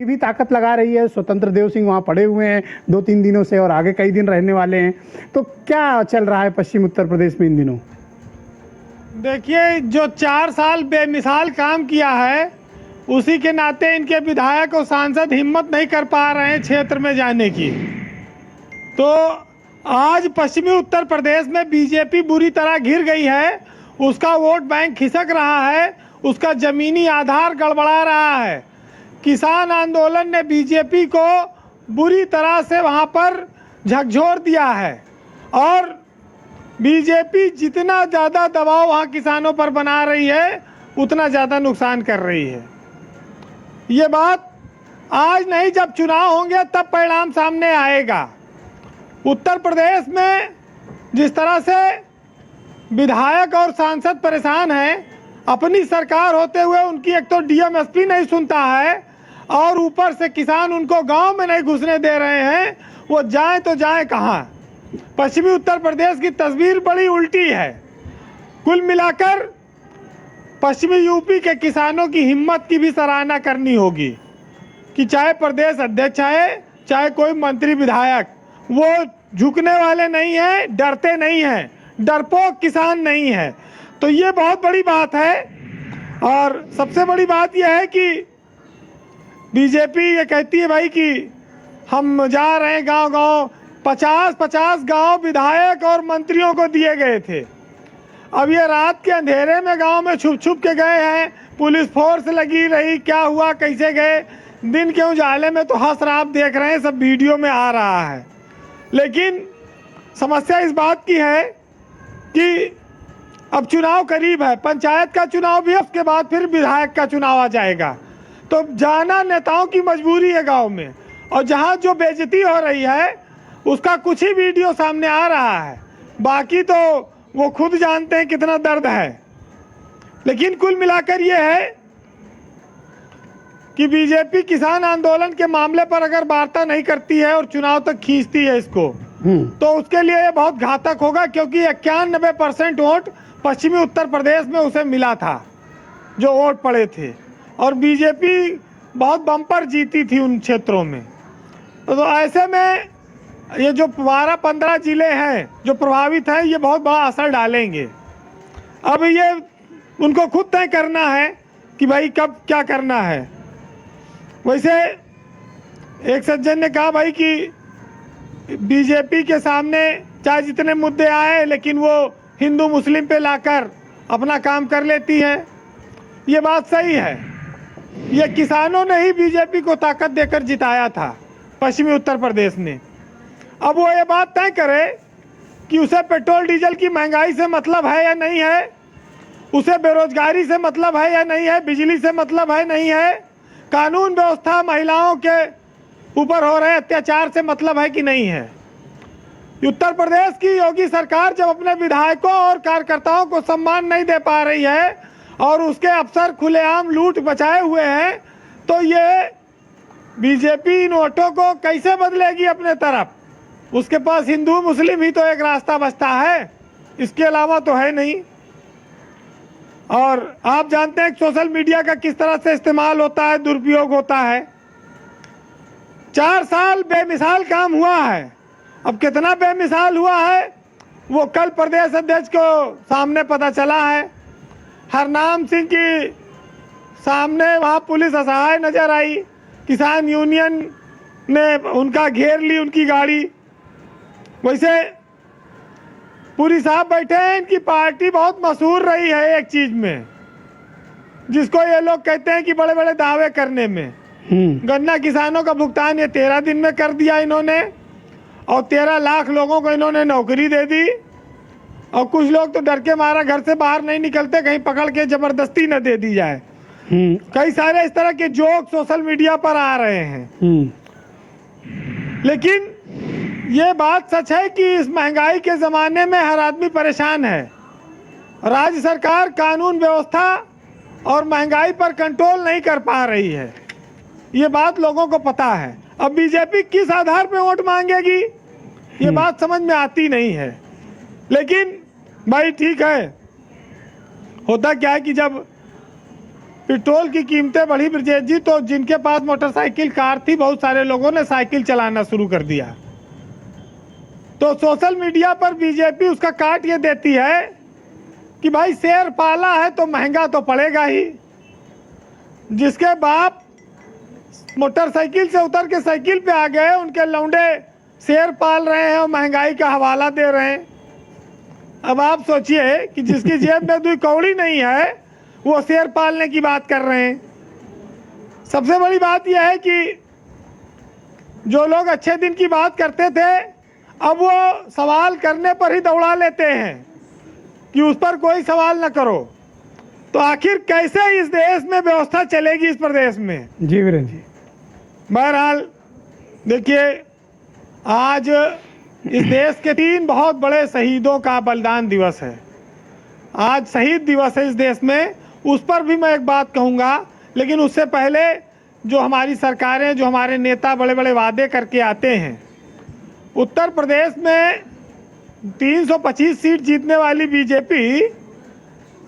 भी ताकत लगा रही है। स्वतंत्र देव सिंह वहाँ पड़े हुए हैं 2-3 दिनों से और आगे कई दिन रहने वाले हैं। तो क्या चल रहा है पश्चिम उत्तर प्रदेश में इन दिनों? देखिए, जो 4 साल बेमिसाल काम किया है, उसी के नाते इनके विधायक और सांसद हिम्मत नहीं कर पा रहे हैं क्षेत्र में जाने की। तो आज पश्चिमी उत्तर प्रदेश में बीजेपी बुरी तरह घिर गई है। उसका वोट बैंक खिसक रहा है, उसका ज़मीनी आधार गड़बड़ा रहा है। किसान आंदोलन ने बीजेपी को बुरी तरह से वहाँ पर झकझोर दिया है और बीजेपी जितना ज़्यादा दबाव वहाँ किसानों पर बना रही है, उतना ज़्यादा नुकसान कर रही है। ये बात आज नहीं, जब चुनाव होंगे तब परिणाम सामने आएगा। उत्तर प्रदेश में जिस तरह से विधायक और सांसद परेशान हैं, अपनी सरकार होते हुए उनकी एक तो डीएम एसपी नहीं सुनता है और ऊपर से किसान उनको गांव में नहीं घुसने दे रहे हैं। वो जाएं तो जाएं कहाँ? पश्चिमी उत्तर प्रदेश की तस्वीर बड़ी उल्टी है। कुल मिलाकर पश्चिमी यूपी के किसानों की हिम्मत की भी सराहना करनी होगी कि चाहे प्रदेश अध्यक्ष है, चाहे कोई मंत्री विधायक, वो झुकने वाले नहीं हैं, डरते नहीं हैं, डरपोक किसान नहीं है। तो ये बहुत बड़ी बात है। और सबसे बड़ी बात यह है कि बीजेपी ये कहती है भाई कि हम जा रहे हैं गांव-गांव। 50-50 गांव विधायक और मंत्रियों को दिए गए थे। अब ये रात के अंधेरे में गांव में छुप के गए हैं, पुलिस फोर्स लगी रही, क्या हुआ, कैसे गए, दिन के उजाले में तो हंस रहा, आप देख रहे हैं, सब वीडियो में आ रहा है। लेकिन समस्या इस बात की है कि अब चुनाव करीब है, पंचायत का चुनाव भी, उसके बाद फिर विधायक का चुनाव आ जाएगा। तो जाना नेताओं की मजबूरी है गांव में। और जहां जो बेइज्जती हो रही है उसका कुछ ही वीडियो सामने आ रहा है, बाकी तो वो खुद जानते हैं कितना दर्द है। लेकिन कुल मिलाकर ये है कि बीजेपी किसान आंदोलन के मामले पर अगर वार्ता नहीं करती है और चुनाव तक खींचती है इसको, तो उसके लिए ये बहुत घातक होगा, क्योंकि 91% वोट पश्चिमी उत्तर प्रदेश में उसे मिला था, जो वोट पड़े थे, और बीजेपी बहुत बम्पर जीती थी उन क्षेत्रों में। तो ऐसे में ये जो 12-15 जिले हैं जो प्रभावित हैं, ये बहुत बड़ा असर डालेंगे। अब ये उनको खुद तय करना है कि भाई कब क्या करना है। वैसे एक सज्जन ने कहा भाई कि बीजेपी के सामने चाहे जितने मुद्दे आए, लेकिन वो हिंदू मुस्लिम पे लाकर अपना काम कर लेती है। ये बात सही है। ये किसानों ने ही बीजेपी को ताकत देकर जिताया था पश्चिमी उत्तर प्रदेश ने। अब वो ये बात तय करे कि उसे पेट्रोल डीजल की महंगाई से मतलब है या नहीं है, उसे बेरोजगारी से मतलब है या नहीं है, बिजली से मतलब है नहीं है, कानून व्यवस्था, महिलाओं के ऊपर हो रहे अत्याचार से मतलब है कि नहीं है। उत्तर प्रदेश की योगी सरकार जब अपने विधायकों और कार्यकर्ताओं को सम्मान नहीं दे पा रही है और उसके अफसर खुलेआम लूट बचाए हुए हैं, तो ये बीजेपी इन वोटों को कैसे बदलेगी अपने तरफ? उसके पास हिंदू मुस्लिम ही तो एक रास्ता बचता है, इसके अलावा तो है नहीं। और आप जानते हैं सोशल मीडिया का किस तरह से इस्तेमाल होता है, दुरुपयोग होता है। 4 साल बेमिसाल काम हुआ है। अब कितना बेमिसाल हुआ है वो कल प्रदेश अध्यक्ष को सामने पता चला है। हरनाम सिंह की सामने वहाँ पुलिस असहाय नजर आई, किसान यूनियन ने उनका घेर ली, उनकी गाड़ी। वैसे पूरी साहब बैठे हैं, इनकी पार्टी बहुत मशहूर रही है एक चीज में, जिसको ये लोग कहते हैं कि बड़े बड़े दावे करने में। गन्ना किसानों का भुगतान ये 13 दिन में कर दिया इन्होंने, और 13 लाख लोगों को इन्होंने नौकरी दे दी। और कुछ लोग तो डर के मारा घर से बाहर नहीं निकलते, कहीं पकड़ के जबरदस्ती न दे दी जाए। कई सारे इस तरह के जोक सोशल मीडिया पर आ रहे हैं। लेकिन ये बात सच है कि इस महंगाई के ज़माने में हर आदमी परेशान है। राज्य सरकार कानून व्यवस्था और महंगाई पर कंट्रोल नहीं कर पा रही है, ये बात लोगों को पता है। अब बीजेपी किस आधार पे वोट मांगेगी, ये बात समझ में आती नहीं है। लेकिन भाई ठीक है, होता क्या है कि जब पेट्रोल की कीमतें बढ़ी ब्रजेश जी, तो जिनके पास मोटरसाइकिल कार थी, बहुत सारे लोगों ने साइकिल चलाना शुरू कर दिया। तो सोशल मीडिया पर बीजेपी उसका काट ये देती है कि भाई शेर पाला है तो महंगा तो पड़ेगा ही। जिसके बाप मोटरसाइकिल से उतर के साइकिल पे आ गए, उनके लौंडे शेर पाल रहे हैं और महंगाई का हवाला दे रहे हैं। अब आप सोचिए कि जिसकी जेब में 2 कौड़ी नहीं है वो शेर पालने की बात कर रहे हैं। सबसे बड़ी बात यह है कि जो लोग अच्छे दिन की बात करते थे, अब वो सवाल करने पर ही दौड़ा लेते हैं कि उस पर कोई सवाल न करो। तो आखिर कैसे इस देश में व्यवस्था चलेगी, इस प्रदेश में? जी वीरेंद्र जी। बहरहाल देखिए, आज इस देश के 3 बहुत बड़े शहीदों का बलिदान दिवस है। आज शहीद दिवस है इस देश में, उस पर भी मैं एक बात कहूँगा। लेकिन उससे पहले जो हमारी सरकारें, जो हमारे नेता बड़े बड़े वादे करके आते हैं, उत्तर प्रदेश में 325 सीट जीतने वाली बीजेपी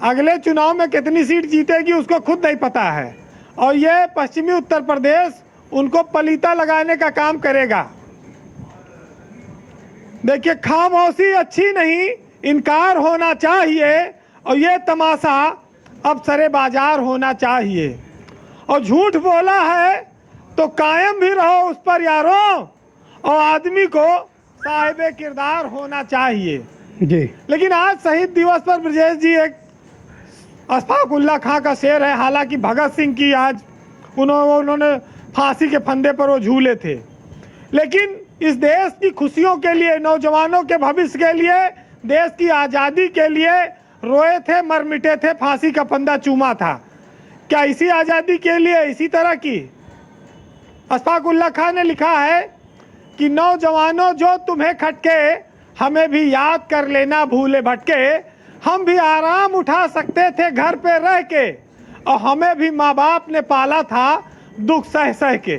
अगले चुनाव में कितनी सीट जीतेगी उसको खुद नहीं पता है। और ये पश्चिमी उत्तर प्रदेश उनको पलीता लगाने का काम करेगा। देखिए, खामोशी अच्छी नहीं, इनकार होना चाहिए। और ये तमाशा अब सरे बाजार होना चाहिए। और झूठ बोला है तो कायम भी रहो उस पर यारों, और आदमी को साहिबे किरदार होना चाहिए जी। लेकिन आज शहीद दिवस पर ब्रजेश जी, एक अशफाक उल्लाह खां का शेर है। हालांकि भगत सिंह की आज उन्होंने फांसी के फंदे पर वो झूले थे, लेकिन इस देश की खुशियों के लिए, नौजवानों के भविष्य के लिए, देश की आज़ादी के लिए रोए थे, मर मिटे थे, फांसी का फंदा चूमा था। क्या इसी आज़ादी के लिए इसी तरह की? अशफाक उल्लाह खां ने लिखा है कि नौजवानों जो तुम्हें खटके, हमें भी याद कर लेना भूले भटके। हम भी आराम उठा सकते थे घर पे रह के, और हमें भी माँ बाप ने पाला था दुख सह सह के।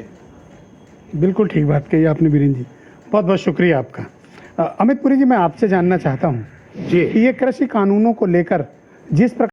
बिल्कुल ठीक बात कही आपने वीरेंद्र जी, बहुत बहुत शुक्रिया आपका। अमित पुरी जी, मैं आपसे जानना चाहता हूँ जी। कि ये कृषि कानूनों को लेकर जिस प्रकार